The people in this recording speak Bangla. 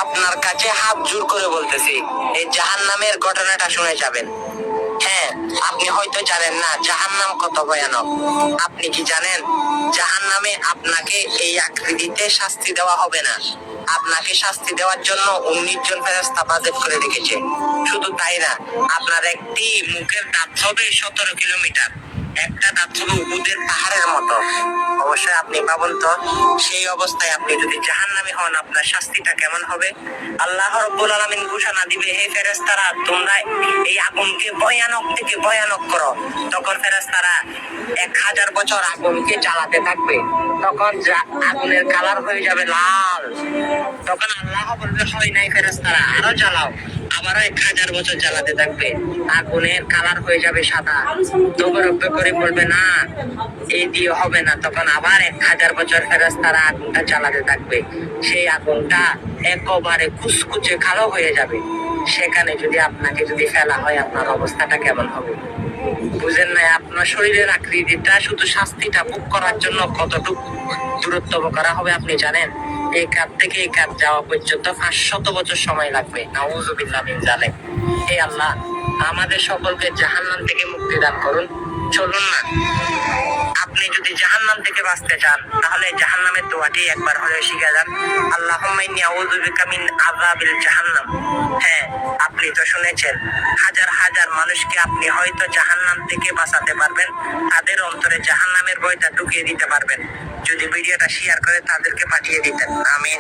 আপনার কাছে হাত জোর করে বলতেছি, এই জাহান্নামের ঘটনাটা শুনে যাবেন। হ্যাঁ, আপনি হয়তো জানেন না জাহান্নাম কত ভয়ানক। আপনি কি জানেন জাহান্নামে আপনাকে এই আকৃতিতে শাস্তি দেওয়া হবে না। আপনাকে শাস্তি দেওয়ার জন্য 19 জন ফেরেশতা বাজেট করে রেখেছে। শুধু তাই না, আপনার একটি মুখের দাঁত হবে 17 কিলোমিটার, একটা দাঁত হবে উহুদের পাহাড়ের মতো। অবশ্যই আপনি ভাবুন তো, সেই অবস্থায় আপনি যদি জাহান্নামী হন আপনার শাস্তিটা কেমন হবে। আল্লাহ রাব্বুল আলামিন ঘোষণা দিবে, হে ফেরেশতারা তোমরা এই আগুনকে ভয়ানক থেকে ভয়ানক করো। তখন ফেরেশতারা 1000 বছর আগুনকে জ্বালাতে থাকবে। তখন আগুনের কালার হয়ে যাবে লাল। তখন আল্লাহ বলবে, হয় নাই ফেরেশতারা, আরো জ্বালাও। আবারও 1000 বছর জ্বালাতে থাকবে, আগুনের কালার হয়ে যাবে সাদা। তখন রব্বে করিম বলবে, না এই দিয়ে হবে না। তখন আবার 1000 বছর ফেরেশতারা আগুনটা জ্বালাতে থাকবে, সেই আগুনটা একেবারে কুচকুচে কালো হয়ে যাবে। সেখানে যদি আপনাকে ফেলা হয় আপনার অবস্থাটা কেমন হবে বুঝেন না। আপনার শরীরের আকৃতিটা শুধু শাস্তিটা ভোগ করার জন্য কতটুকু দূরত্ব করা হবে আপনি জানেন। এই কাপ থেকে এই কাপ যাওয়া পর্যন্ত 500 বছর সময় লাগবে। নাউযুবিল্লাহ মিন যালিক। হে আল্লাহ, আমাদের সকলকে জাহান্নাম থেকে মুক্তি দান করুন। চলুন না, আপনি যদি জাহান্নাম থেকে বাঁচতে চান তাহলে জাহান্নামের দোয়াটি একবার হলেও শিখে যান। আল্লাহুম্মা ইন্নী আউযু বিকা মিন আযাবিল জাহান্নাম। হ্যাঁ, আপনি তো শুনেছেন, হাজার হাজার মানুষকে আপনি হয়তো জাহান্নাম থেকে বাঁচাতে পারবেন, তাদের অন্তরে জাহান্নামের ভয়টা ঢুকিয়ে দিতে পারবেন যদি ভিডিওটা শেয়ার করে তাদেরকে পাঠিয়ে দিতেন। আমিন।